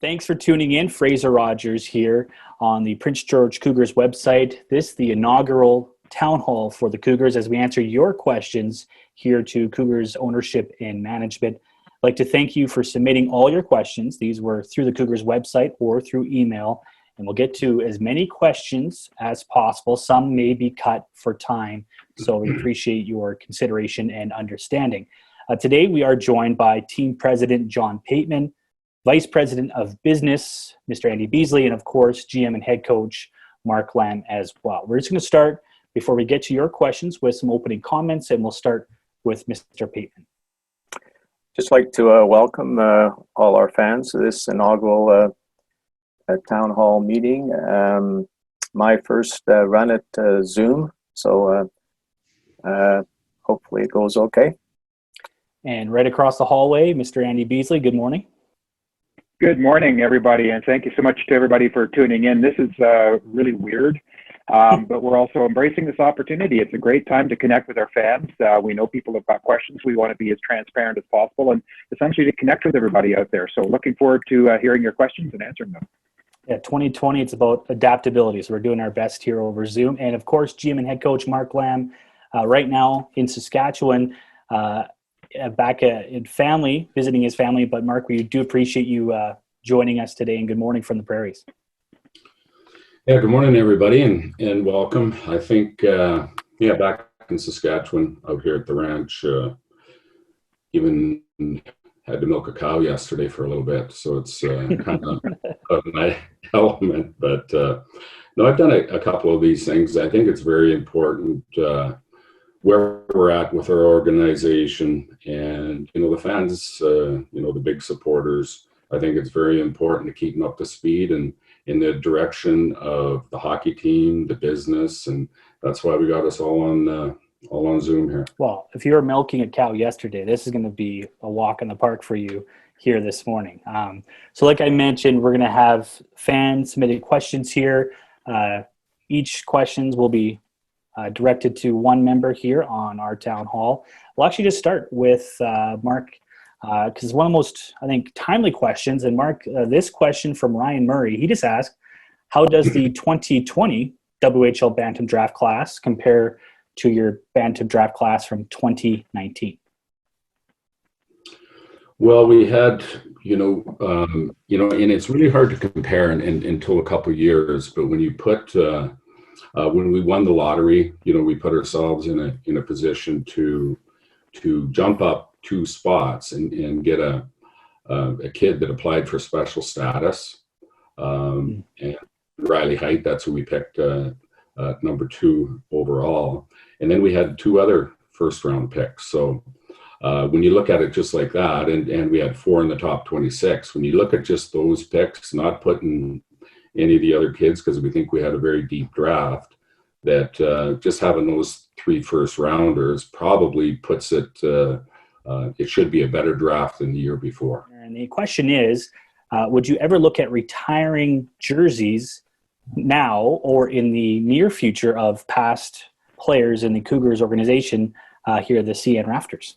Thanks for tuning in. Fraser Rodgers here on the Prince George Cougars website. This is the inaugural town hall for the Cougars as we answer your questions here to Cougars ownership and management. I'd like to thank you for submitting all your questions. These were through the Cougars website or through email, and we'll get to as many questions as possible. Some may be cut for time, so we appreciate your consideration and understanding. Today we are joined by Team President John Pateman, Vice President of Business, Mr. Andy Beesley, and of course, GM and Head Coach Mark Lamb as well. We're just going to start, before we get to your questions, with some opening comments, and we'll start with Mr. Pateman. Just like to welcome all our fans to this inaugural town hall meeting. My first run at Zoom, so hopefully it goes okay. And right across the hallway, Mr. Andy Beesley, good morning. Good morning, everybody, and thank you so much to everybody for tuning in. This is really weird, but we're also embracing this opportunity. It's a great time to connect with our fans. We know people have got questions. We want to be as transparent as possible and essentially to connect with everybody out there. So looking forward to hearing your questions and answering them. Yeah, 2020, it's about adaptability. So we're doing our best here over Zoom. And of course, GM and Head Coach Mark Lamb, right now in Saskatchewan, back in family, visiting his family. But Mark, we do appreciate you joining us today, and good morning from the prairies. Yeah, good morning, everybody, and welcome. I think, back in Saskatchewan, out here at the ranch, even had to milk a cow yesterday for a little bit, so it's kind of of my element. But no, I've done a couple of these things. I think it's very important where we're at with our organization, and the fans, the big supporters. I think it's very important to keep them up to speed and in the direction of the hockey team, the business, and that's why we got us all on Zoom here. Well, if you were milking a cow yesterday, this is going to be a walk in the park for you here this morning. So like I mentioned, we're going to have fans submitted questions here. Each questions will be directed to one member here on our town hall. We'll actually just start with Mark, because it's one of the most, I think, timely questions. And Mark, this question from Ryan Murray, he just asked, how does the 2020 WHL Bantam draft class compare to your Bantam draft class from 2019? Well, we had, and it's really hard to compare until a couple of years. But when you put, when we won the lottery, we put ourselves in a position to jump up 2 spots and get a kid that applied for special status, and Riley Height. That's who we picked number 2 overall, and then we had 2 other first-round picks. So when you look at it just like that, and we had 4 in the top 26. When you look at just those picks, not putting any of the other kids, because we think we had a very deep draft, that just having those 3 first-rounders probably puts it. It should be a better draft than the year before. And the question is, would you ever look at retiring jerseys now or in the near future of past players in the Cougars organization here at the CN Rafters?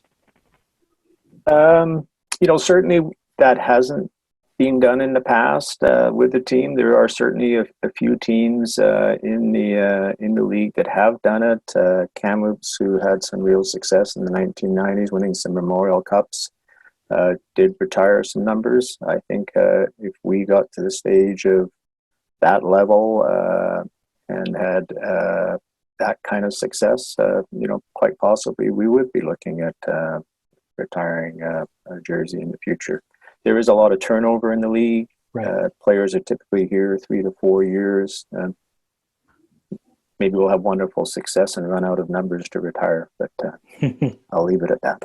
Certainly that hasn't been done in the past with the team. There are certainly a few teams in the league that have done it. Kamloops, who had some real success in the 1990s, winning some Memorial Cups, did retire some numbers. I think if we got to the stage of that level and had that kind of success, quite possibly we would be looking at retiring a jersey in the future. There is a lot of turnover in the league. Right. Players are typically here 3 to 4 years. Maybe we'll have wonderful success and run out of numbers to retire, but I'll leave it at that.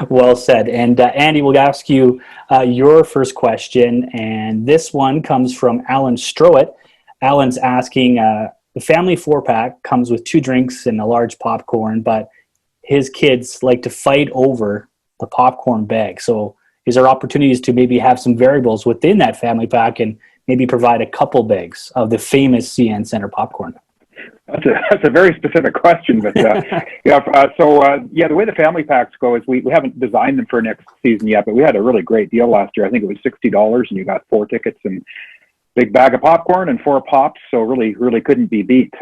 Well said. And Andy, we'll ask you your first question, and this one comes from Alan Strowett. Alan's asking, the family 4-pack comes with 2 drinks and a large popcorn, but his kids like to fight over the popcorn bag. So is there opportunities to maybe have some variables within that family pack and maybe provide a couple bags of the famous CN Center popcorn? That's a very specific question, but yeah. The way the family packs go is we haven't designed them for next season yet, but we had a really great deal last year. I think it was $60, and you got 4 tickets and big bag of popcorn and 4 pops. So really couldn't be beat.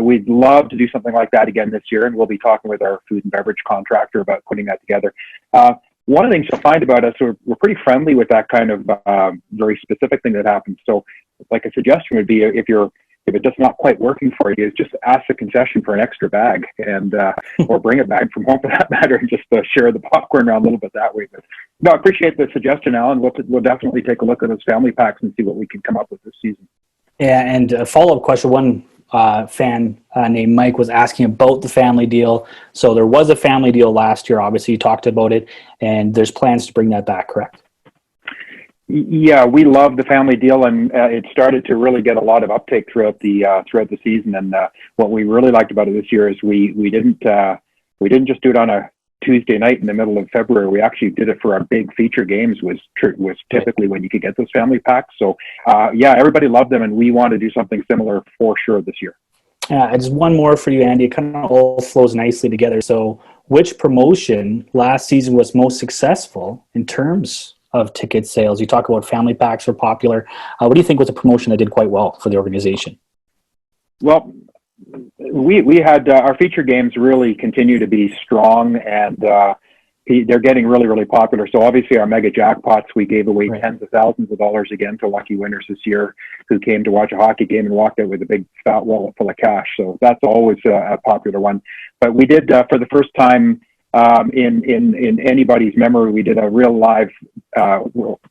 We'd love to do something like that again this year, and we'll be talking with our food and beverage contractor about putting that together. One of the things you'll find about us, we're pretty friendly with that kind of very specific thing that happens. So, like a suggestion would be if it's just not quite working for you, is just ask the concession for an extra bag, and or bring a bag from home for that matter, and just share the popcorn around a little bit that way. But no, I appreciate the suggestion, Alan. We'll definitely take a look at those family packs and see what we can come up with this season. Yeah, and a follow-up question. One fan named Mike was asking about the family deal. So there was a family deal last year. Obviously, you talked about it, and there's plans to bring that back, correct? Yeah, we love the family deal, and it started to really get a lot of uptake throughout the season. And what we really liked about it this year is we didn't just do it on a Tuesday night in the middle of February. We actually did it for our big feature games. Was typically when you could get those family packs. So yeah, everybody loved them, and we want to do something similar for sure this year. Just one more for you, Andy. It kind of all flows nicely together. So, which promotion last season was most successful in terms of ticket sales? You talk about family packs were popular. What do you think was a promotion that did quite well for the organization? Well, we had our feature games really continue to be strong, and they're getting really popular. So obviously our mega jackpots, we gave away tens of thousands of dollars again to lucky winners this year who came to watch a hockey game and walked out with a big fat wallet full of cash. So that's always a popular one. But we did for the first time in anybody's memory, we did a real live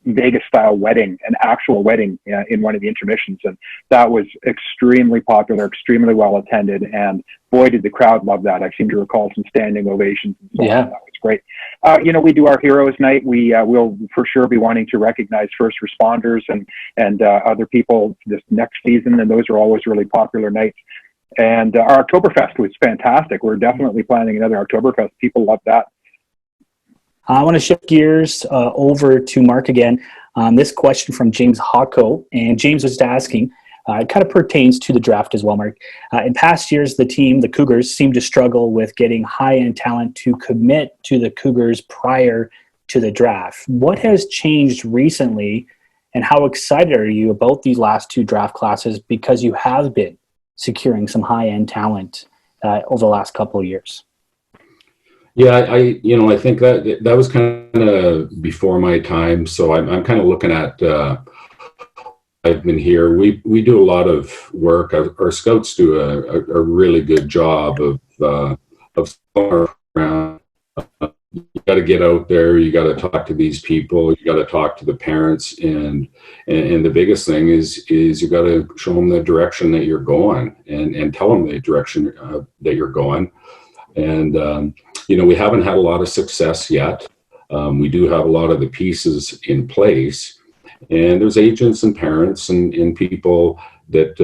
Vegas style wedding, an actual wedding in one of the intermissions, and that was extremely popular, extremely well attended, and boy did the crowd love that. I seem to recall some standing ovations and so on. That was great. We do our Heroes Night. We will for sure be wanting to recognize first responders and other people this next season, and those are always really popular nights. And our Oktoberfest was fantastic. We're definitely planning another Oktoberfest. People love that. I want to shift gears over to Mark again. This question from James Hocko. And James was asking, it kind of pertains to the draft as well, Mark. In past years, the Cougars, seemed to struggle with getting high-end talent to commit to the Cougars prior to the draft. What has changed recently, and how excited are you about these last 2 draft classes because you have been securing some high-end talent over the last couple of years? Yeah, I think that was kind of before my time. So I'm kind of looking at. I've been here. We do a lot of work. Our scouts do a really good job of around. You got to get out there. You got to talk to these people. You got to talk to the parents, and the biggest thing is you got to show them the direction that you're going, and tell them the direction that you're going. And we haven't had a lot of success yet. We do have a lot of the pieces in place, and there's agents and parents and people that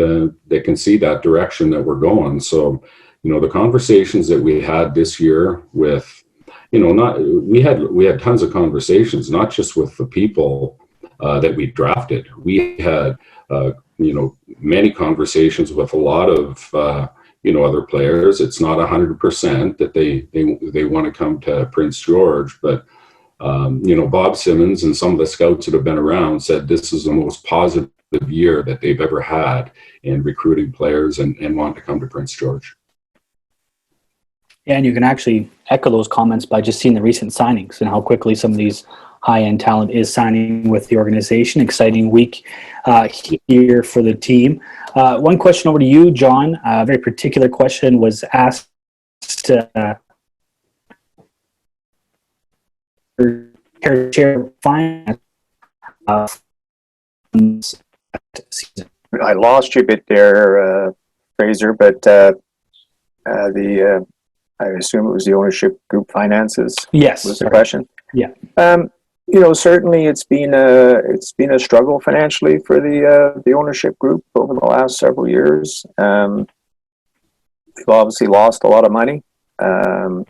can see that direction that we're going. So, the conversations that we had this year with. We had tons of conversations, not just with the people that we drafted. We had, many conversations with a lot of, other players. It's not 100% that they want to come to Prince George, but, Bob Simmons and some of the scouts that have been around said this is the most positive year that they've ever had in recruiting players and want to come to Prince George. Yeah, and you can actually echo those comments by just seeing the recent signings and how quickly some of these high-end talent is signing with the organization. Exciting week here for the team. One question over to you, John. A very particular question was asked chair finance season. I lost you a bit there, Fraser, but I assume it was the ownership group finances. Yes, was the question. Yeah. Certainly it's been a struggle financially for the ownership group over the last several years. We've obviously lost a lot of money. I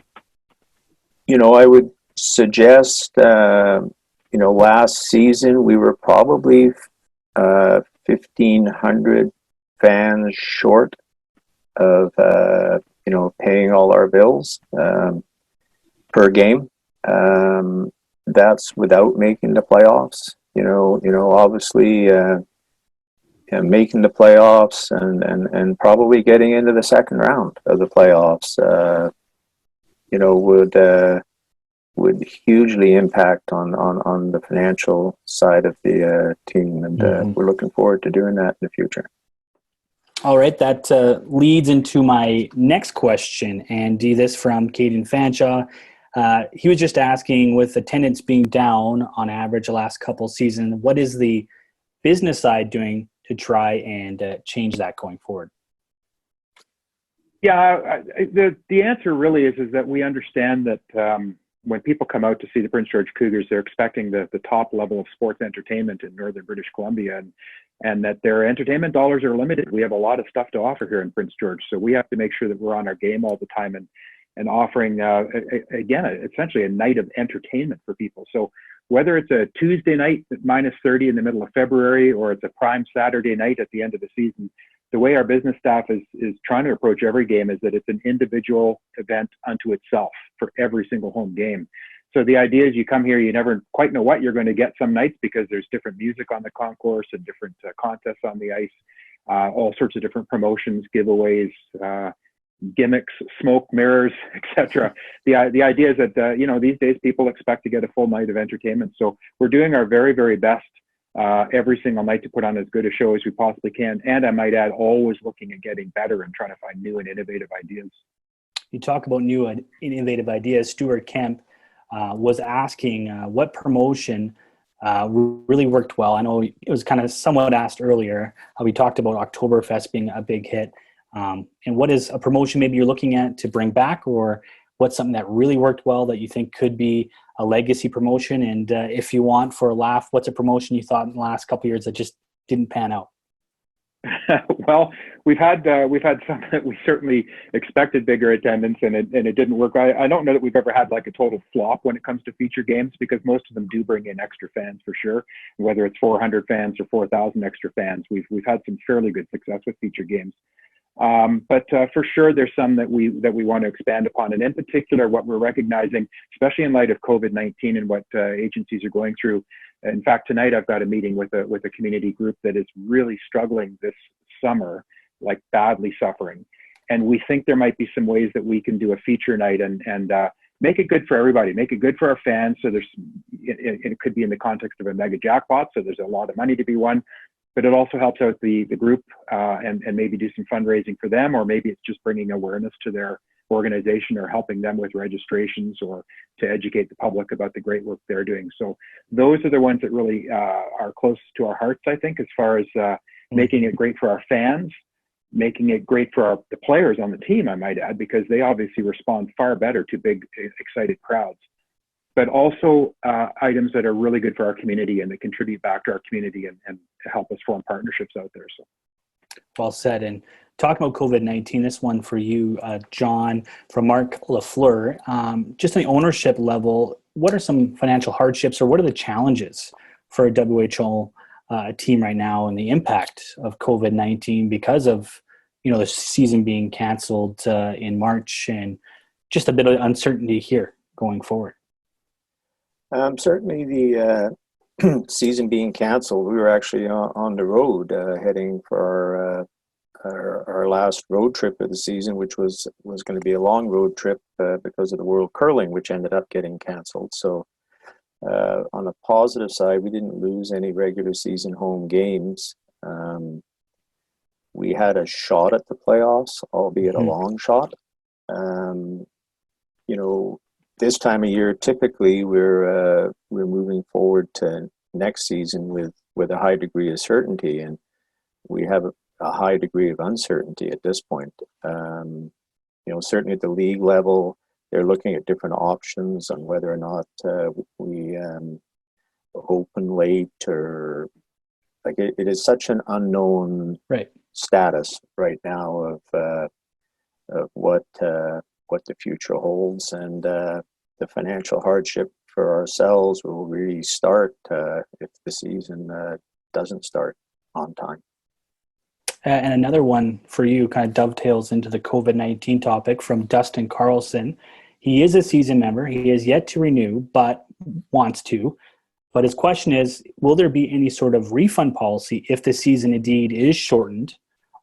would suggest, last season we were probably 1,500 fans short of paying all our bills per game. That's without making the playoffs. Obviously, making the playoffs and probably getting into the second round of the playoffs, would hugely impact on the financial side of the team, and we're looking forward to doing that in the future. All right, that leads into my next question, Andy. This from Caden Fanshaw. He was just asking, with attendance being down on average the last couple seasons, what is the business side doing to try and change that going forward? Yeah, the answer really is that we understand that when people come out to see the Prince George Cougars, they're expecting the top level of sports entertainment in northern British Columbia, and that their entertainment dollars are limited. We have a lot of stuff to offer here in Prince George, so we have to make sure that we're on our game all the time and offering, again, essentially a night of entertainment for people. So whether it's a Tuesday night at -30 in the middle of February, or it's a prime Saturday night at the end of the season, the way our business staff is trying to approach every game is that it's an individual event unto itself for every single home game. So the idea is you come here, you never quite know what you're going to get some nights, because there's different music on the concourse and different contests on the ice, all sorts of different promotions, giveaways, gimmicks, smoke, mirrors, etc. The idea is that these days people expect to get a full night of entertainment. So we're doing our very, very best every single night to put on as good a show as we possibly can. And I might add, always looking at getting better and trying to find new and innovative ideas. You talk about new and innovative ideas. Stuart Kemp was asking what promotion really worked well. I know it was kind of somewhat asked earlier. We talked about Oktoberfest being a big hit. And what is a promotion maybe you're looking at to bring back, or what's something that really worked well that you think could be a legacy promotion? And if you want, for a laugh, what's a promotion you thought in the last couple of years that just didn't pan out? Well, we've had some that we certainly expected bigger attendance, and it didn't work. I don't know that we've ever had like a total flop when it comes to feature games, because most of them do bring in extra fans for sure. Whether it's 400 fans or 4,000 extra fans, we've had some fairly good success with feature games. But for sure, there's some that we want to expand upon, and in particular, what we're recognizing, especially in light of COVID-19 and what agencies are going through. In fact, tonight I've got a meeting with a community group that is really struggling this summer, like badly suffering, and we think there might be some ways that we can do a feature night and make it good for everybody, make it good for our fans. So it could be in the context of a mega jackpot, so there's a lot of money to be won. But it also helps out the group and maybe do some fundraising for them, or maybe it's just bringing awareness to their organization or helping them with registrations or to educate the public about the great work they're doing. So those are the ones that really are close to our hearts, I think, as far as making it great for our fans, making it great for the players on the team, I might add, because they obviously respond far better to big, excited crowds. But also items that are really good for our community and that contribute back to our community and help us form partnerships out there. So, well said. And talking about COVID-19, this one for you, John, from Mark Lafleur. Just on the ownership level, what are some financial hardships, or what are the challenges for a WHL team right now, and the impact of COVID-19 because of the season being canceled in March, and just a bit of uncertainty here going forward? Certainly the season being canceled, we were actually on the road heading for our last road trip of the season, which was going to be a long road trip because of the World Curling, which ended up getting canceled. So on a positive side, we didn't lose any regular season home games. We had a shot at the playoffs, albeit a long shot. This time of year, typically we're moving forward to next season with a high degree of certainty, and we have a high degree of uncertainty at this point. Certainly at the league level, they're looking at different options on whether or not we open late, or like it is such an unknown status right now of what the future holds, and the financial hardship for ourselves will really start if the season doesn't start on time. And another one for you kind of dovetails into the COVID-19 topic from Dustin Carlson. He is a season member. He is yet to renew, but wants to. But his question is, will there be any sort of refund policy if the season indeed is shortened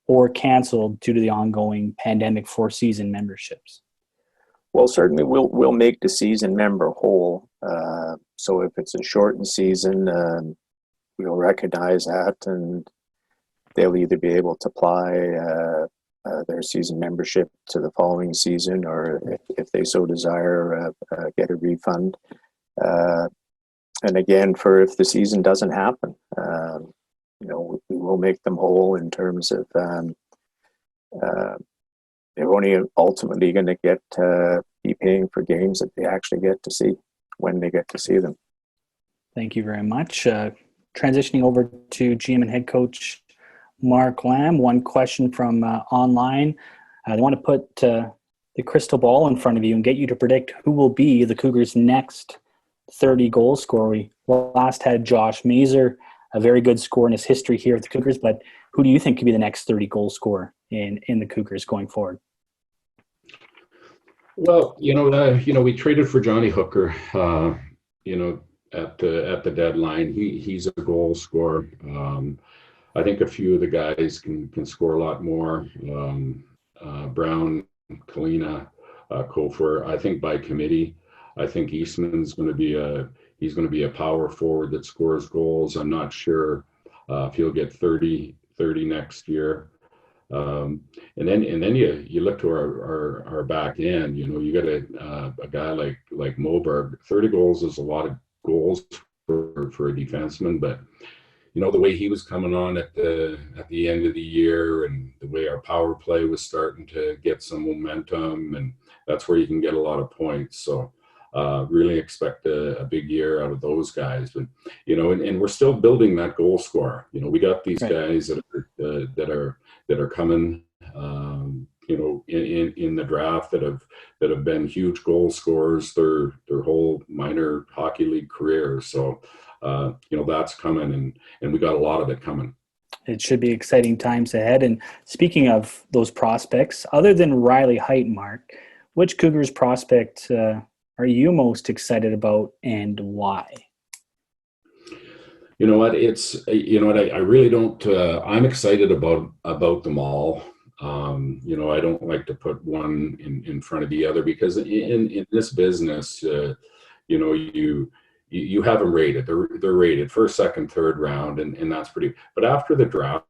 or canceled due to the ongoing pandemic for season memberships? Well, certainly we'll make the season member whole. So if it's a shortened season, we'll recognize that, and they'll either be able to apply their season membership to the following season, or if they so desire, get a refund. And again, for if the season doesn't happen, we will make them whole in terms of they're only ultimately going to get be paying for games that they actually get to see when they get to see them. Thank you very much. Transitioning over to GM and head coach Mark Lamb. One question from online. They want to put the crystal ball in front of you and get you to predict who will be the Cougars' next 30 goal scorer. We last had Josh Mazer, a very good scorer in his history here with the Cougars, but who do you think could be the next 30 goal scorer in the Cougars going forward? Well, we traded for Johnny Hooker, at the deadline. He's a goal scorer. I think a few of the guys can score a lot more. Brown, Kalina, Kofor. I think by committee, I think Eastman's going to be a power forward that scores goals. I'm not sure if he'll get 30 next year. And then you look to our back end. You got a guy like Moberg. 30 goals is a lot of goals for a defenseman, but the way he was coming on at the end of the year, and the way our power play was starting to get some momentum, and that's where you can get a lot of points. So really expect a big year out of those guys. But and we're still building that goal scorer. We got these guys that are coming in the draft that have been huge goal scorers their whole minor hockey league career. So that's coming, and we got a lot of it coming. It should be exciting times ahead. And speaking of those prospects, other than Riley Height, Mark, which Cougars prospect are you most excited about, and why? You know what? I really don't. I'm excited about them all. I don't like to put one in front of the other, because in this business, you have them rated. They're rated first, second, third round, and that's pretty. But after the draft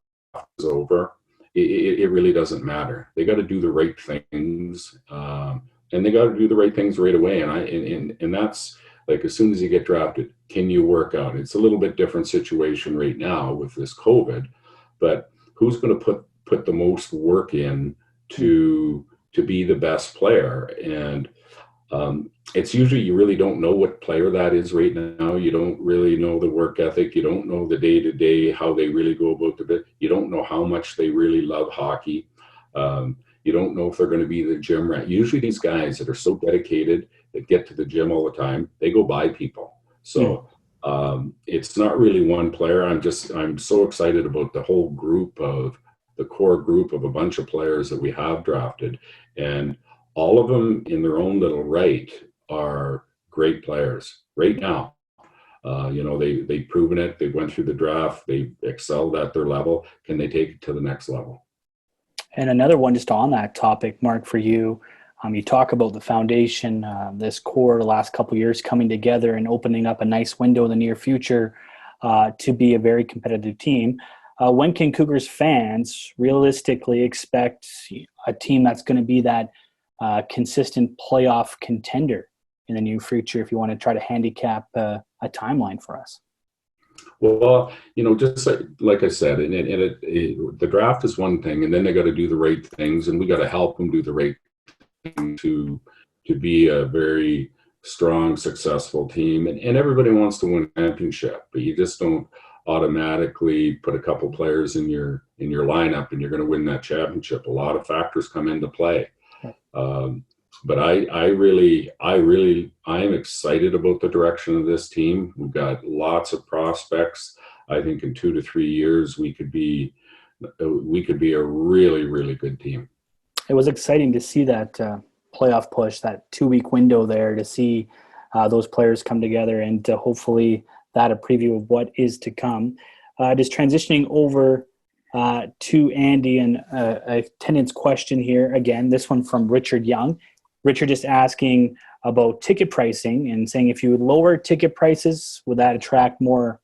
is over, it really doesn't matter. They got to do the right things, and they got to do the right things right away. And that's like, as soon as you get drafted, can you work out? It's a little bit different situation right now with this COVID, but who's going to put the most work in to be the best player? And it's usually, you really don't know what player that is right now. You don't really know the work ethic. You don't know the day-to-day, how they really go about the bit. You don't know how much they really love hockey. You don't know if they're going to be the gym rat. Usually these guys that are so dedicated, that get to the gym all the time, they go by people. So it's not really one player. I'm so excited about the whole group of the core group of a bunch of players that we have drafted, and all of them in their own little right are great players right now. They've proven it. They went through the draft. They excelled at their level. Can they take it to the next level? And another one just on that topic, Mark, for you, you talk about the foundation, this core the last couple of years coming together and opening up a nice window in the near future to be a very competitive team. When can Cougars fans realistically expect a team that's going to be that consistent playoff contender in the near future, if you want to try to handicap a timeline for us? Well, just like I said, the draft is one thing, and then they got to do the right things, and we got to help them do the right thing to be a very strong, successful team. And everybody wants to win a championship, but you just don't automatically put a couple players in your lineup and you're going to win that championship. A lot of factors come into play. But I am excited about the direction of this team. We've got lots of prospects. I think in 2 to 3 years we could be we could be a really, really good team. It was exciting to see that playoff push, that 2-week window there, to see those players come together, and hopefully that a preview of what is to come. Just transitioning over to Andy, and attendance question here again, this one from Richard Young. Richard just asking about ticket pricing and saying, if you would lower ticket prices, would that attract more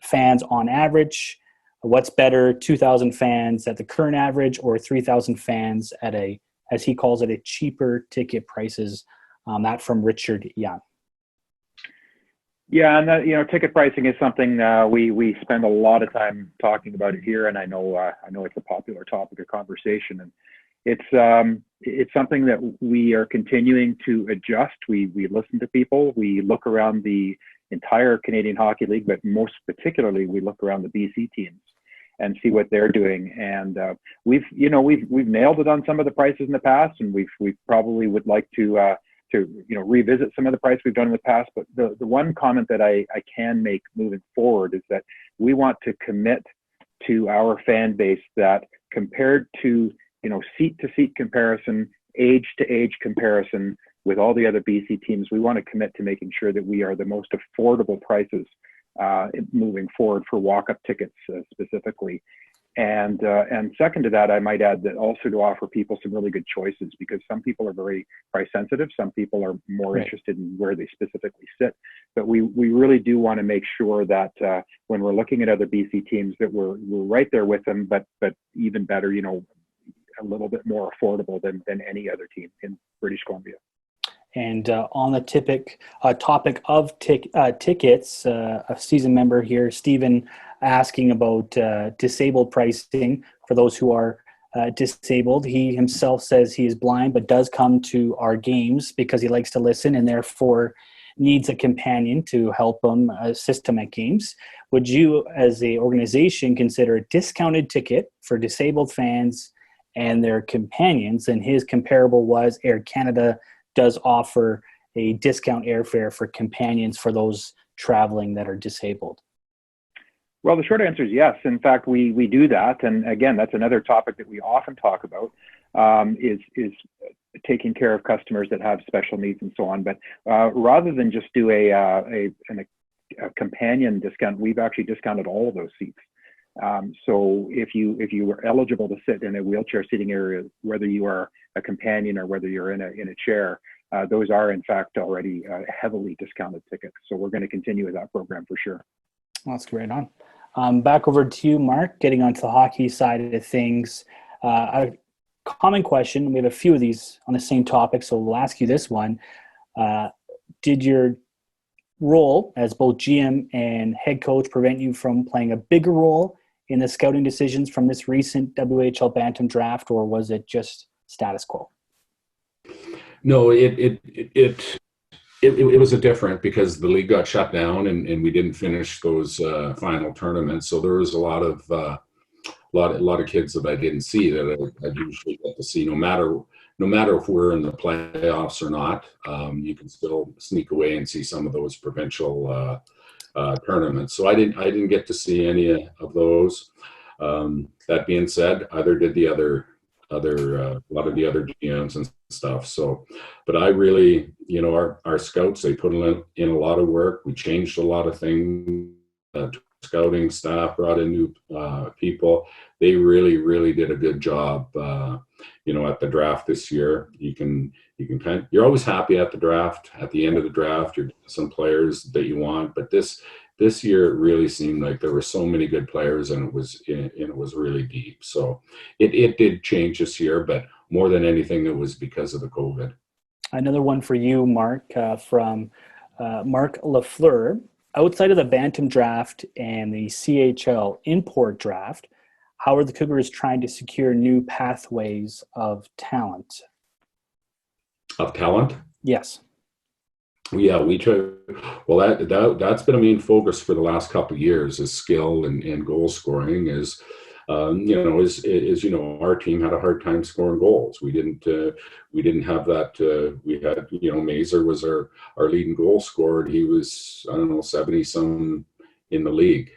fans on average? What's better, 2,000 fans at the current average or 3,000 fans at a, as he calls it, a cheaper ticket prices? That from Richard Young. Yeah, and that, ticket pricing is something we spend a lot of time talking about it here, and I know it's a popular topic of conversation, and it's something that we are continuing to adjust. We listen to people, we look around the entire Canadian Hockey League, but most particularly we look around the BC teams and see what they're doing. And we've nailed it on some of the prices in the past, and we probably would like to revisit some of the price we've done in the past. But the one comment that I can make moving forward is that we want to commit to our fan base that, compared to seat to seat comparison, age to age comparison with all the other BC teams, we want to commit to making sure that we are the most affordable prices moving forward for walk-up tickets specifically. And second to that, I might add that also to offer people some really good choices, because some people are very price sensitive. Some people are more interested in where they specifically sit. But we really do want to make sure that when we're looking at other BC teams, that we're right there with them, but even better, a little bit more affordable than any other team in British Columbia. And on the topic of tickets, a season member here, Stephen, asking about disabled pricing for those who are disabled. He himself says he is blind, but does come to our games because he likes to listen and therefore needs a companion to help him, assist him at games. Would you, as an organization, consider a discounted ticket for disabled fans and their companions? And his comparable was Air Canada does offer a discount airfare for companions for those traveling that are disabled. Well, the short answer is yes. In fact, we do that. And again, that's another topic that we often talk about, is taking care of customers that have special needs and so on. But rather than just do a companion discount, we've actually discounted all of those seats. So if you were eligible to sit in a wheelchair seating area, whether you are a companion or whether you're in a chair, those are in fact already heavily discounted tickets. So we're going to continue with that program for sure. Well, that's great on. Back over to you, Mark, getting onto the hockey side of things. A common question, we have a few of these on the same topic, so we'll ask you this one. Did your role as both GM and head coach prevent you from playing a bigger role in the scouting decisions from this recent WHL Bantam draft, or was it just status quo? No, it was a different, because the league got shut down and we didn't finish those final tournaments. So there was a lot of kids that I didn't see that I usually get to see. No matter if we're in the playoffs or not, you can still sneak away and see some of those provincial tournaments. So I didn't get to see any of those. That being said, either did a lot of the other GMs and stuff. So, but I really, our scouts, they put in a lot of work. We changed a lot of things. Scouting staff brought in new people. They really did a good job. At the draft this year, you're always happy at the draft. At the end of the draft, you're some players that you want. But this year, it really seemed like there were so many good players, and it was really deep. So it did change this year, but more than anything, it was because of the COVID. Another one for you, Mark, from Mark Lafleur. Outside of the Bantam draft and the CHL import draft, how are the Cougars trying to secure new pathways of talent? Of talent? Yes. Yeah, we try. Well, that's been a main focus for the last couple of years, is skill and goal scoring. Our team had a hard time scoring goals. We didn't have that. We had, Mazer was our leading goal scorer, and he was, 70 some in the league.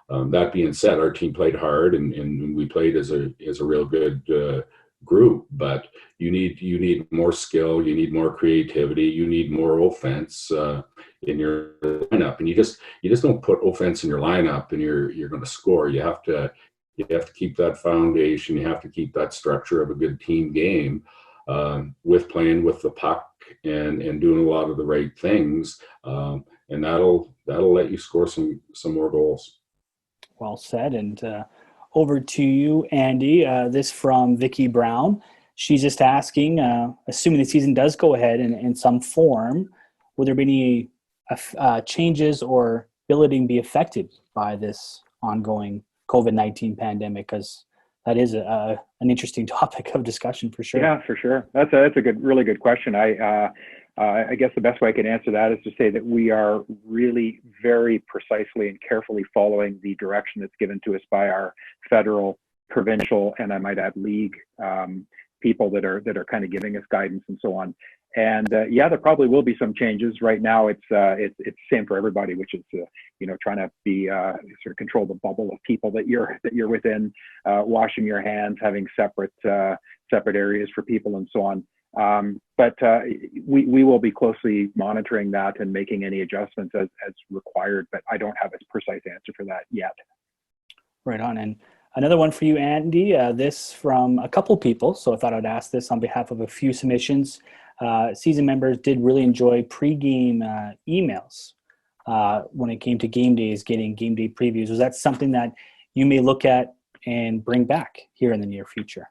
That being said, our team played hard, and we played as a real good group. But you need more skill, you need more creativity, you need more offense in your lineup, and you just don't put offense in your lineup and you're going to score. You have to keep that foundation. You have to keep that structure of a good team game with playing with the puck and doing a lot of the right things, and that'll let you score some more goals. Well said. And over to you, Andy. This from Vicky Brown. She's just asking, assuming the season does go ahead in some form, will there be any changes or ability to be affected by this ongoing COVID-19 pandemic? Because that is an interesting topic of discussion for sure. Yeah, for sure. That's a really good question. I guess the best way I can answer that is to say that we are really very precisely and carefully following the direction that's given to us by our federal, provincial, and I might add league people that are kind of giving us guidance and so on. And yeah, there probably will be some changes. Right now, it's same for everybody, which is trying to be sort of control the bubble of people that you're within, washing your hands, having separate areas for people, and so on. But we will be closely monitoring that and making any adjustments as required. But I don't have a precise answer for that yet. Right on. And another one for you, Andy. This from a couple people, so I thought I'd ask this on behalf of a few submissions. Season members did really enjoy pre-game emails when it came to game days, getting game day previews. Was that something that you may look at and bring back here in the near future?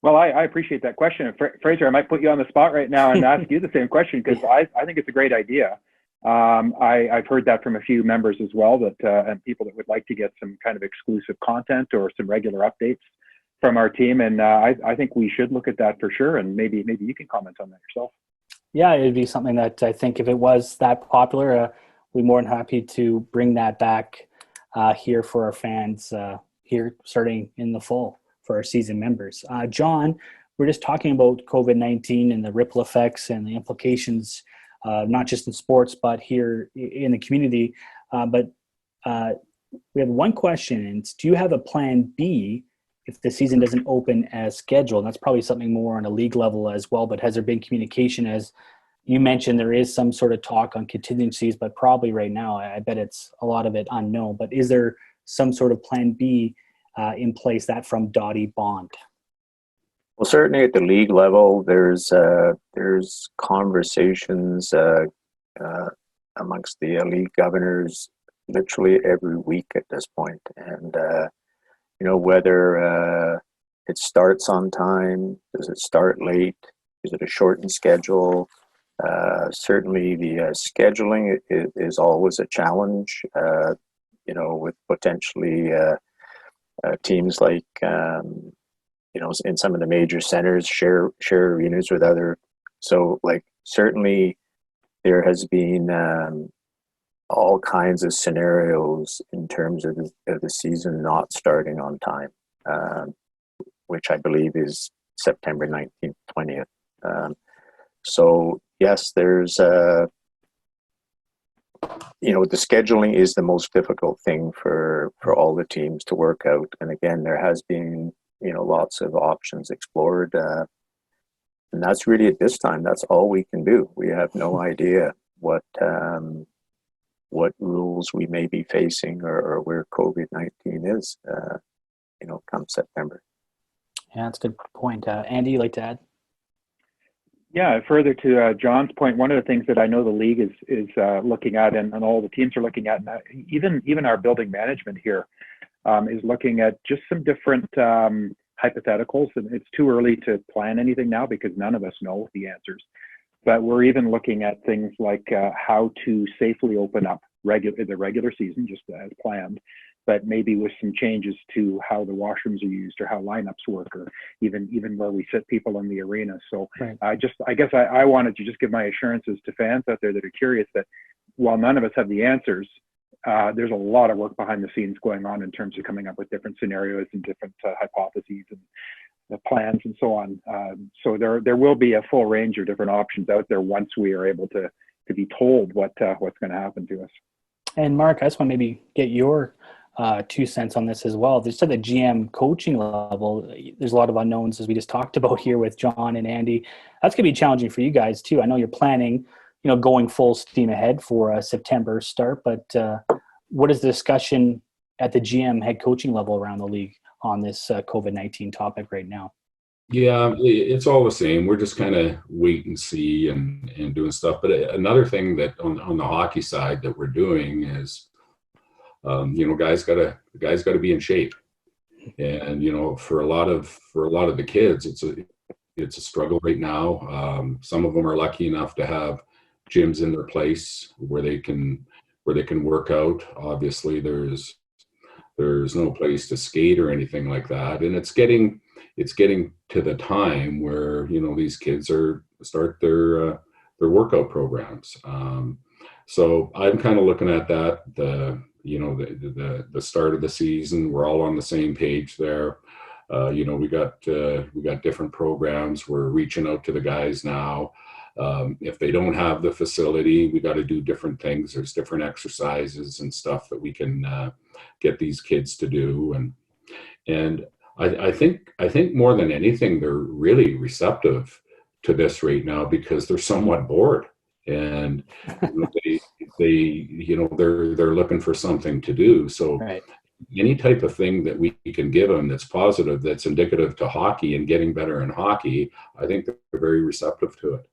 Well, I appreciate that question. Fraser, I might put you on the spot right now and ask you the same question, because I think it's a great idea. I've heard that from a few members as well, that and people that would like to get some kind of exclusive content or some regular updates from our team. And I think we should look at that for sure. And maybe you can comment on that yourself. Yeah, it'd be something that I think if it was that popular, we're more than happy to bring that back here for our fans here starting in the fall for our season members. John, we're just talking about COVID-19 and the ripple effects and the implications, not just in sports, but here in the community. But we have one question, and it's, do you have a plan B if the season doesn't open as scheduled? And that's probably something more on a league level as well, but has there been communication? As you mentioned, there is some sort of talk on contingencies, but probably right now, I bet it's a lot of it unknown. But is there some sort of plan B in place? That from Dottie Bond. Well, certainly at the league level, there's conversations amongst the league governors literally every week at this point. And, whether it starts on time, does it start late, is it a shortened schedule? Certainly the scheduling is always a challenge, with potentially teams like, in some of the major centers share arenas with other. So certainly there has been all kinds of scenarios in terms of the season not starting on time, which I believe is September 19th, 20th. So yes, there's the scheduling is the most difficult thing for all the teams to work out. And again, there has been, lots of options explored. And that's really at this time, that's all we can do. We have no idea what rules we may be facing or where COVID-19 is, come September. Yeah, that's a good point. Andy, you'd like to add? Yeah, further to John's point, one of the things that I know the league is looking at, and all the teams are looking at, and even our building management here is looking at just some different hypotheticals. And it's too early to plan anything now because none of us know the answers. But we're even looking at things like how to safely open up the regular season, just as planned, but maybe with some changes to how the washrooms are used or how lineups work, or even where we sit people in the arena. So right. I guess I wanted to just give my assurances to fans out there that are curious that while none of us have the answers, there's a lot of work behind the scenes going on in terms of coming up with different scenarios and different hypotheses and plans and so on. So there will be a full range of different options out there once we are able to be told what's going to happen to us. And Mark, I just want to maybe get your 2 cents on this as well. Just at the GM coaching level, there's a lot of unknowns, as we just talked about here with John and Andy. That's going to be challenging for you guys too. I know you're planning, going full steam ahead for a September start, but what is the discussion at the GM head coaching level around the league on this COVID-19 topic right now? Yeah, it's all the same. We're just kind of wait and see and doing stuff. But another thing that on the hockey side that we're doing is, guys gotta be in shape. And for a lot of the kids, it's a struggle right now. Some of them are lucky enough to have gyms in their place where they can work out. Obviously, there's no place to skate or anything like that, and it's getting to the time where these kids start their workout programs. So I'm kind of looking at that, the start of the season. We're all on the same page there. We got different programs. We're reaching out to the guys now. If they don't have the facility, we got to do different things. There's different exercises and stuff that we can get these kids to do, and I think more than anything, they're really receptive to this right now because they're somewhat bored, and they're looking for something to do. So right. Any type of thing that we can give them that's positive, that's indicative to hockey and getting better in hockey, I think they're very receptive to it.